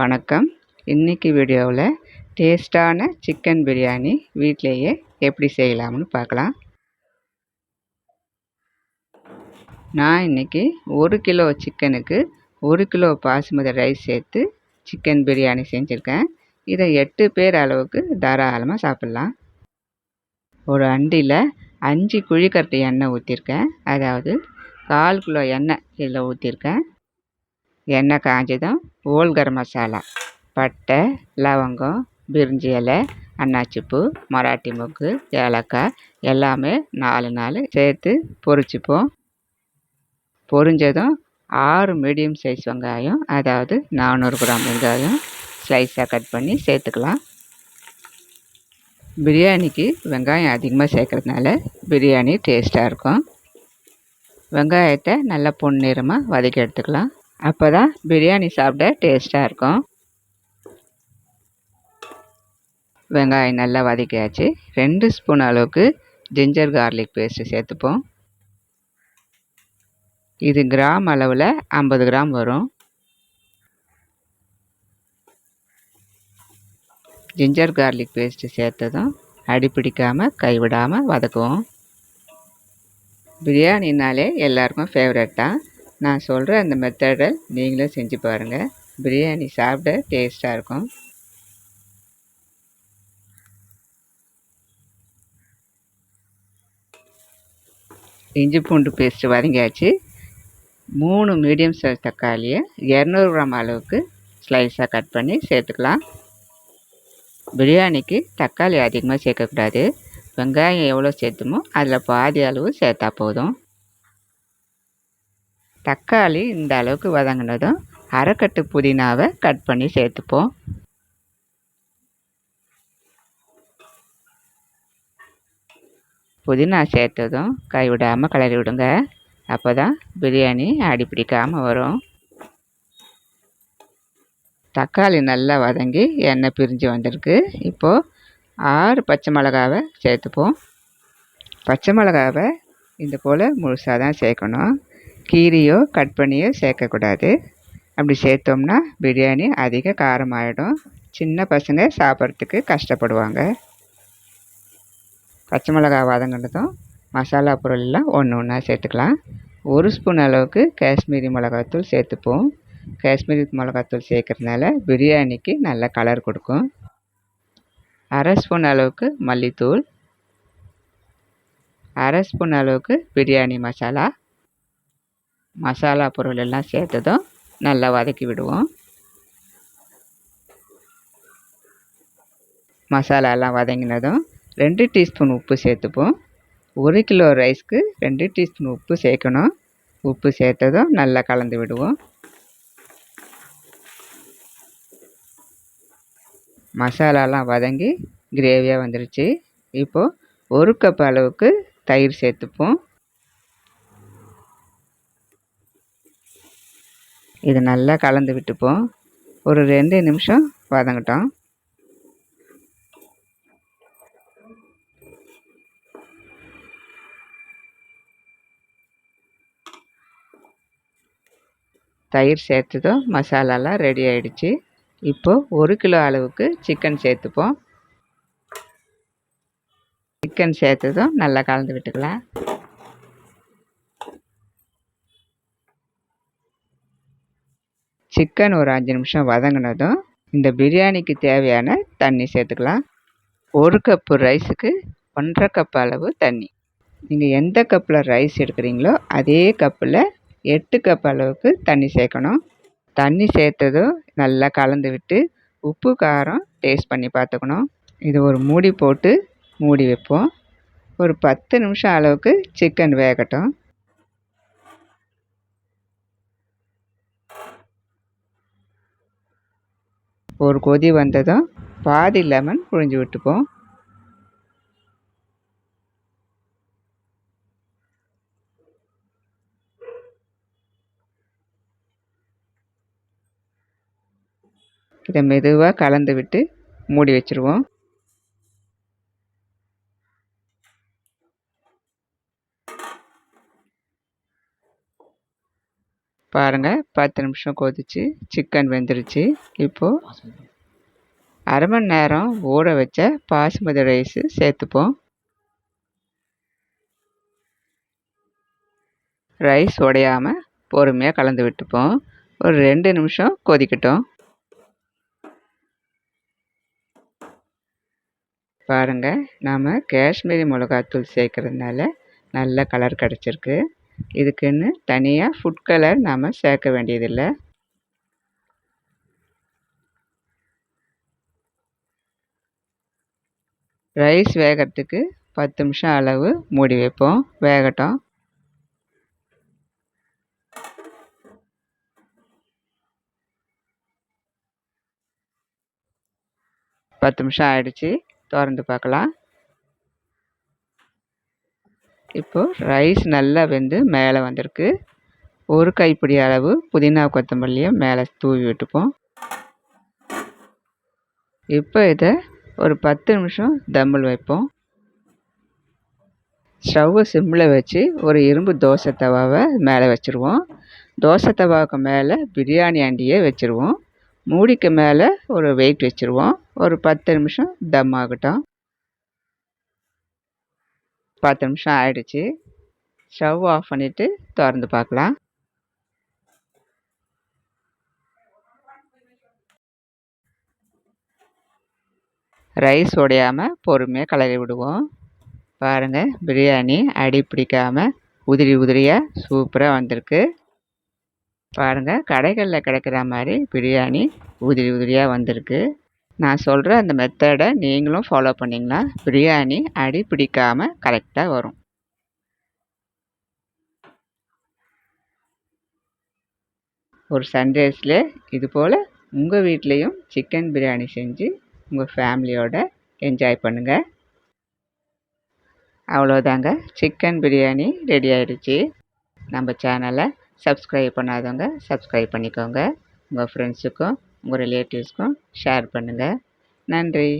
வணக்கம். இன்னைக்கு வீடியோவில் டேஸ்டான சிக்கன் பிரியாணி வீட்டிலேயே எப்படி செய்யலாம்னு பார்க்கலாம். நான் இன்னைக்கு 1 கிலோ சிக்கனுக்கு 1 கிலோ பாசுமதி ரைஸ் சேர்த்து சிக்கன் பிரியாணி செஞ்சுருக்கேன். இதை 8 பேர் அளவுக்கு தாராளமாக சாப்பிட்லாம். ஒரு அண்டியில் 5 குழிக்கரண்டி எண்ணெய் ஊற்றிருக்கேன். அதாவது 1/4 கிலோ எண்ணெய் இதில் ஊற்றிருக்கேன். எண்ணெய் காஞ்சதும் ஹோல் கரம் மசாலா, பட்டை, லவங்கம், பிரிஞ்சி இலை, அன்னாச்சிப்பூ, மராட்டி மொக்கு, ஏலக்காய் எல்லாமே 4 சேர்த்து பொரிச்சுப்போம். பொரிஞ்சதும் 6 மீடியம் சைஸ் வெங்காயம், அதாவது 400 கிராம் வெங்காயம் ஸ்லைஸாக கட் பண்ணி சேர்த்துக்கலாம். பிரியாணிக்கு வெங்காயம் அதிகமாக சேர்க்கறதுனால பிரியாணி டேஸ்ட்டாக இருக்கும். வெங்காயத்தை நல்லா பொன்னிறமாக வதக்கி எடுத்துக்கலாம். அப்போ தான் பிரியாணி சாப்பிட டேஸ்ட்டாக இருக்கும். வெங்காயம் நல்லா வதக்கியாச்சு. 2 ஸ்பூன் அளவுக்கு ஜிஞ்சர் கார்லிக் பேஸ்ட்டு சேர்த்துப்போம். இது கிராம் அளவில் 50 கிராம் வரும். ஜிஞ்சர் கார்லிக் பேஸ்ட்டு சேர்த்ததும் அடிப்பிடிக்காமல் கைவிடாமல் வதக்குவோம். பிரியாணினாலே எல்லாருக்கும் ஃபேவரட் தான். நான் சொல்கிற அந்த மெத்தடை நீங்களும் செஞ்சு பாருங்கள். பிரியாணி சாப்பிட டேஸ்ட்டாக இருக்கும். இஞ்சி பூண்டு பேஸ்ட்டு வதங்கியாச்சு. 3 மீடியம் சைஸ் தக்காளியை 200 கிராம் அளவுக்கு ஸ்லைஸாக கட் பண்ணி சேர்த்துக்கலாம். பிரியாணிக்கு தக்காளி அதிகமாக சேர்க்கக்கூடாது. வெங்காயம் எவ்வளோ சேர்த்துமோ அதில் பாதி அளவு சேர்த்தா போதும். தக்காளி இந்த அளவுக்கு வதங்கினதும் அரைக்கட்டு புதினாவை கட் பண்ணி சேர்த்துப்போம். புதினா சேர்த்ததும் கைவிடாமல் கிளறி விடுங்க. அப்போ தான் பிரியாணி அடிப்பிடிக்காமல் வரும். தக்காளி நல்லா வதங்கி எண்ணெய் பிரிஞ்சு வந்திருக்கு. இப்போது 6 பச்சை மிளகாவை சேர்த்துப்போம். பச்சை மிளகாவை இந்த போல் முழுசாக தான் சேர்க்கணும். கீரையோ கட் பண்ணியோ சேர்க்கக்கூடாது. அப்படி சேர்த்தோம்னா பிரியாணி அதிக காரமாயிடும். சின்ன பசங்க சாப்பிட்றதுக்கு கஷ்டப்படுவாங்க. பச்சை மிளகாய் வதங்கினதும் மசாலா பொருளெல்லாம் ஒன்று ஒன்றா சேர்த்துக்கலாம். 1 ஸ்பூன் அளவுக்கு காஷ்மீரி மிளகாத்தூள் சேர்த்துப்போம். காஷ்மீரி மிளகாத்தூள் சேர்க்கறதுனால பிரியாணிக்கு நல்ல கலர் கொடுக்கும். 1/2 ஸ்பூன் அளவுக்கு மல்லித்தூள், 1/2 ஸ்பூன் அளவுக்கு பிரியாணி மசாலா. மசாலா பொருள் எல்லாம் சேர்த்ததும் நல்லா வதக்கி விடுவோம். மசாலாலாம் வதங்கினதும் 2 டீஸ்பூன் உப்பு சேர்த்துப்போம். 1 கிலோ ரைஸ்க்கு 2 டீஸ்பூன் உப்பு சேர்க்கணும். உப்பு சேர்த்ததும் நல்லா கலந்து விடுவோம். மசாலாலாம் வதங்கி கிரேவியாக வந்துருச்சு. இப்போது 1 கப் அளவுக்கு தயிர் சேர்த்துப்போம். இது நல்லா கலந்து விட்டுப்போம். ஒரு 2 நிமிஷம் வதங்கட்டும். தயிர் சேர்த்ததும் மசாலாலாம் ரெடி ஆகிடுச்சு. இப்போது 1 கிலோ அளவுக்கு சிக்கன் சேர்த்துப்போம். சிக்கன் சேர்த்ததும் நல்லா கலந்து விட்டுக்கலாம். சிக்கன் ஒரு 5 நிமிஷம் வதங்கினதும் இந்த பிரியாணிக்கு தேவையான தண்ணி சேர்த்துக்கலாம். 1 கப்பு ரைஸுக்கு 1.5 கப் அளவு தண்ணி. நீங்கள் எந்த கப்பில் ரைஸ் எடுக்கிறீங்களோ அதே கப்பில் 8 கப் அளவுக்கு தண்ணி சேர்க்கணும். தண்ணி சேர்த்ததும் நல்லா கலந்து விட்டு உப்பு காரம் டேஸ்ட் பண்ணி பார்த்துக்கணும். இது ஒரு மூடி போட்டு மூடி வைப்போம். ஒரு 10 நிமிஷம் அளவுக்கு சிக்கன் வேகட்டும். ஒரு கொதி வந்ததும் பாதி லெமன் புழிஞ்சு விட்டுப்போம். இதை மெதுவாக கலந்து விட்டு மூடி வச்சுருவோம். பாருங்கள் 10 நிமிஷம் கொதிச்சு சிக்கன் வெந்துருச்சு. இப்போது அரை மணி நேரம் ஊற வச்ச பாசுமதி ரைஸு சேர்த்துப்போம். ரைஸ் உடையாமல் பொறுமையாக கலந்து விட்டுப்போம். ஒரு 2 நிமிஷம் கொதிக்கட்டும். பாருங்கள், நாம் காஷ்மீரி மிளகாத்தூள் சேர்க்கறதுனால நல்ல கலர் கிடச்சிருக்கு. இதுக்குன்னு தனியாக ஃபுட் கலர் நாம் சேர்க்க வேண்டியதில்லை. ரைஸ் வேகிறதுக்கு 10 நிமிஷம் அளவு மூடி வைப்போம், வேகட்டும். பத்து நிமிஷம் ஆயிடுச்சு, திறந்து பார்க்கலாம். இப்போது ரைஸ் நல்லா வெந்து மேலே வந்திருக்கு. ஒரு கைப்பிடி அளவு புதினா கொத்தமல்லியை மேலே தூவி விட்டுப்போம். இப்போ இதை ஒரு 10 நிமிஷம் தம்மில் வைப்போம். ஸ்டவ்வை சிம்மில் வச்சு ஒரு இரும்பு தோசை தவாவை மேலே வச்சுருவோம். தோசை தவாவுக்கு மேலே பிரியாணி அண்டியை வச்சுருவோம். மூடிக்கு மேலே ஒரு வெயிட் வச்சுருவோம். ஒரு 10 நிமிஷம் தம் ஆகட்டும். 10 நிமிஷம் ஆயிடுச்சு. ஸ்டவ் ஆஃப் பண்ணிவிட்டு திறந்து பார்க்கலாம். ரைஸ் உடையாமல் பொறுமையாக கிளறி விடுவோம். பாருங்கள், பிரியாணி அடி பிடிக்காமல் உதிரி உதிரியாக சூப்பராக வந்திருக்கு. பாருங்கள், கடைகளில் கிடைக்கிற மாதிரி பிரியாணி உதிரி உதிரியாக வந்திருக்கு. நான் சொல்கிற அந்த மெத்தடை நீங்களும் ஃபாலோ பண்ணிங்கன்னா பிரியாணி அடி பிடிக்காமல் கரெக்டாக வரும். ஒரு சண்டேஸில் இது போல் உங்கள் வீட்லேயும் சிக்கன் பிரியாணி செஞ்சு உங்கள் ஃபேமிலியோட என்ஜாய் பண்ணுங்கள். அவ்வளோதாங்க, சிக்கன் பிரியாணி ரெடி ஆகிடுச்சு. நம்ம சேனலை சப்ஸ்கிரைப் பண்ணாதவங்க சப்ஸ்கிரைப் பண்ணிக்கோங்க. உங்கள் ஃப்ரெண்ட்ஸுக்கும் உங்கள் ரிலேட்டிவ்ஸ்க்கும் ஷேர் பண்ணுங்கள். நன்றி.